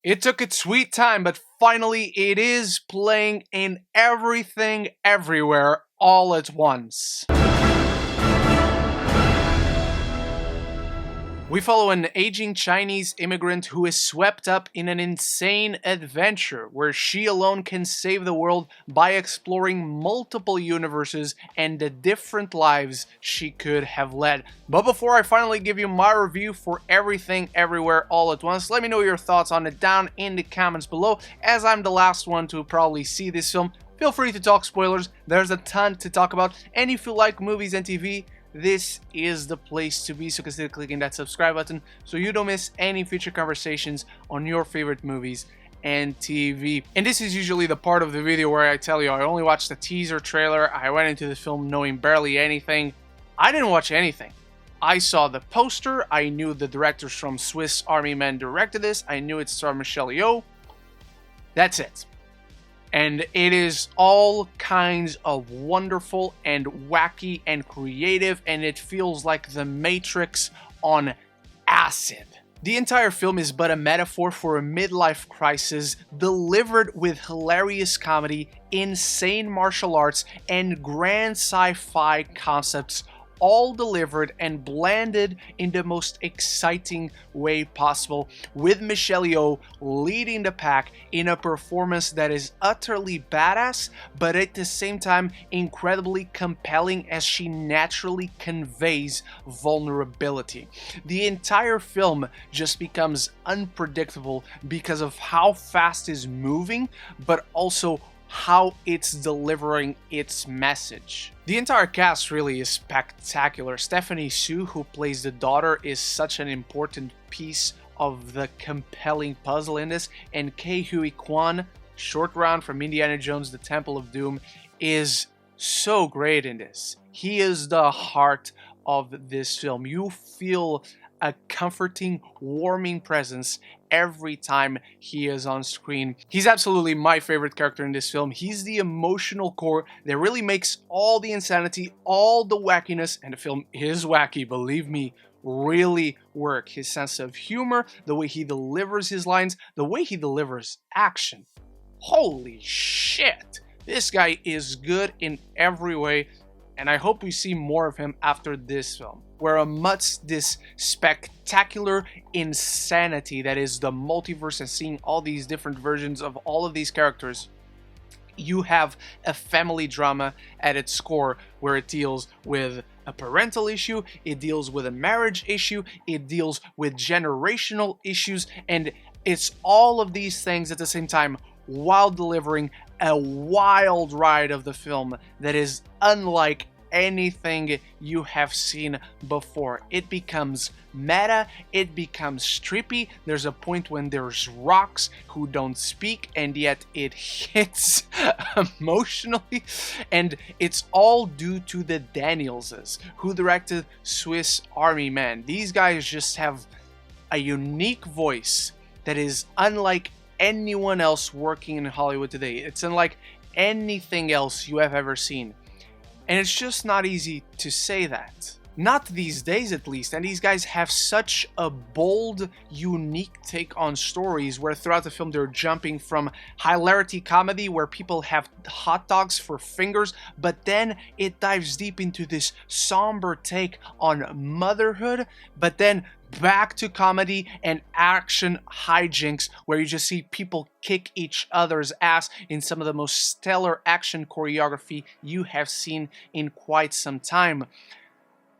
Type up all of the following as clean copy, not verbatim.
It took its sweet time, but finally it is playing in everything, everywhere, all at once. We follow an aging Chinese immigrant who is swept up in an insane adventure where she alone can save the world by exploring multiple universes and the different lives she could have led. But before I finally give you my review for Everything Everywhere All at Once, let me know your thoughts on it down in the comments below, as I'm the last one to probably see this film. Feel free to talk spoilers, there's a ton to talk about, and if you like movies and TV, this is the place to be, so consider clicking that subscribe button so you don't miss any future conversations on your favorite movies and TV. And this is usually the part of the video where I tell you I only watched the teaser trailer, I went into the film knowing barely anything. I didn't watch anything. I saw the poster, I knew the directors from Swiss Army Men directed this, I knew it starred Michelle Yeoh. That's it. And it is all kinds of wonderful and wacky and creative, and it feels like The Matrix on acid. The entire film is but a metaphor for a midlife crisis delivered with hilarious comedy, insane martial arts, and grand sci-fi concepts, all delivered and blended in the most exciting way possible, with Michelle Yeoh leading the pack in a performance that is utterly badass, but at the same time incredibly compelling as she naturally conveys vulnerability. The entire film just becomes unpredictable because of how fast it's moving, but also how it's delivering its message. The entire cast really is spectacular. Stephanie Hsu, who plays the daughter, is such an important piece of the compelling puzzle in this, and Ke-Huy Kwan, Short Round from Indiana Jones: The Temple of Doom, is so great in this. He is the heart of this film. You feel a comforting, warming presence every time he is on screen. He's absolutely my favorite character in this film. He's the emotional core that really makes all the insanity, all the wackiness, and the film is wacky, believe me, really work. His sense of humor, the way he delivers his lines, the way he delivers action. Holy shit! This guy is good in every way, and I hope we see more of him after this film, where amidst this spectacular insanity that is the multiverse and seeing all these different versions of all of these characters, you have a family drama at its core, where it deals with a parental issue, it deals with a marriage issue, it deals with generational issues, and it's all of these things at the same time while delivering a wild ride of the film that is unlike anything you have seen before. It becomes meta, it becomes trippy. There's a point when there's rocks who don't speak, and yet it hits emotionally, and it's all due to the Danielses, who directed Swiss Army Men. These guys just have a unique voice that is unlike anyone else working in Hollywood today. It's unlike anything else you have ever seen. And it's just not easy to say that. Not these days, at least. And these guys have such a bold, unique take on stories, where throughout the film they're jumping from hilarity comedy where people have hot dogs for fingers, but then it dives deep into this somber take on motherhood, but then back to comedy and action hijinks where you just see people kick each other's ass in some of the most stellar action choreography you have seen in quite some time.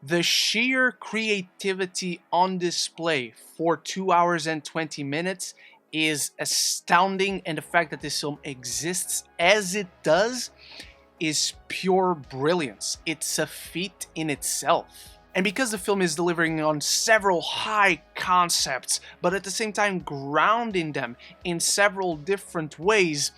The sheer creativity on display for 2 hours and 20 minutes is astounding, and the fact that this film exists as it does is pure brilliance. It's a feat in itself. And because the film is delivering on several high concepts, but at the same time grounding them in several different ways,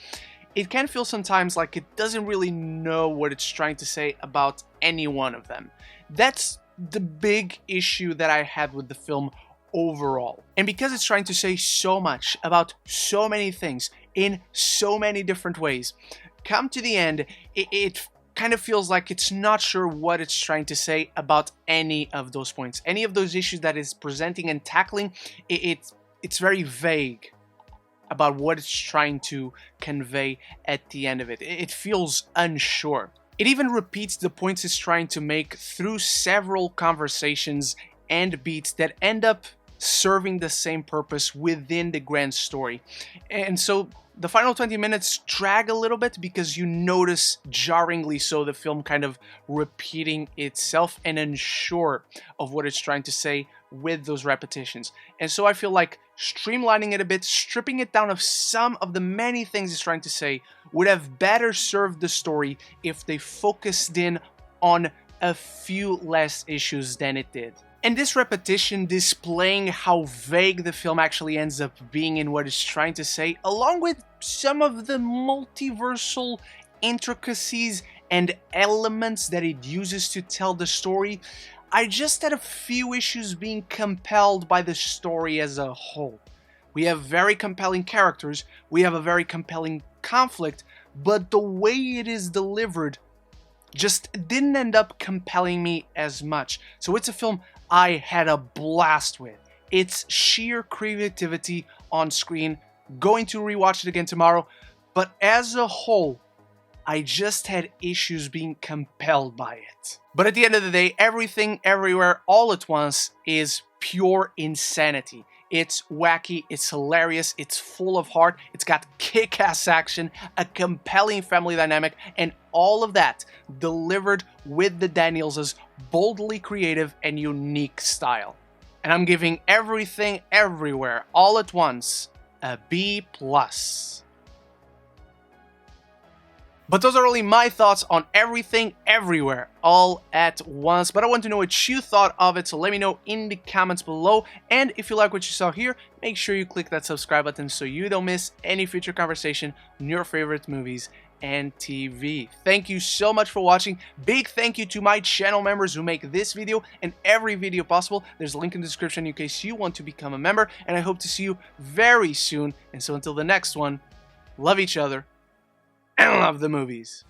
it can feel sometimes like it doesn't really know what it's trying to say about any one of them. That's the big issue that I had with the film overall. And because it's trying to say so much about so many things in so many different ways, come to the end, it kind of feels like it's not sure what it's trying to say about any of those points. Any of those issues that it's presenting and tackling, it's very vague. about what it's trying to convey at the end of it. It feels unsure. It even repeats the points it's trying to make through several conversations and beats that end up serving the same purpose within the grand story. And so the final 20 minutes drag a little bit because you notice, jarringly so, the film kind of repeating itself and unsure of what it's trying to say with those repetitions. And so I feel like streamlining it a bit, stripping it down of some of the many things it's trying to say, would have better served the story if they focused in on a few less issues than it did. And this repetition displaying how vague the film actually ends up being in what it's trying to say, along with some of the multiversal intricacies and elements that it uses to tell the story, I just had a few issues being compelled by the story as a whole. We have very compelling characters, we have a very compelling conflict, but the way it is delivered just didn't end up compelling me as much. So it's a film I had a blast with. It's sheer creativity on screen. Going to rewatch it again tomorrow, but as a whole, I just had issues being compelled by it. But at the end of the day, Everything Everywhere All at Once is pure insanity. It's wacky, it's hilarious, it's full of heart, it's got kick-ass action, a compelling family dynamic, and all of that delivered with the Daniels' boldly creative and unique style. And I'm giving Everything Everywhere All at Once a B+. But those are only my thoughts on Everything Everywhere All at Once. But I want to know what you thought of it, so let me know in the comments below. And if you like what you saw here, make sure you click that subscribe button so you don't miss any future conversation on your favorite movies and TV. Thank you so much for watching. Big thank you to my channel members who make this video and every video possible. There's a link in the description in case you want to become a member. And I hope to see you very soon. And so until the next one, love each other and love the movies.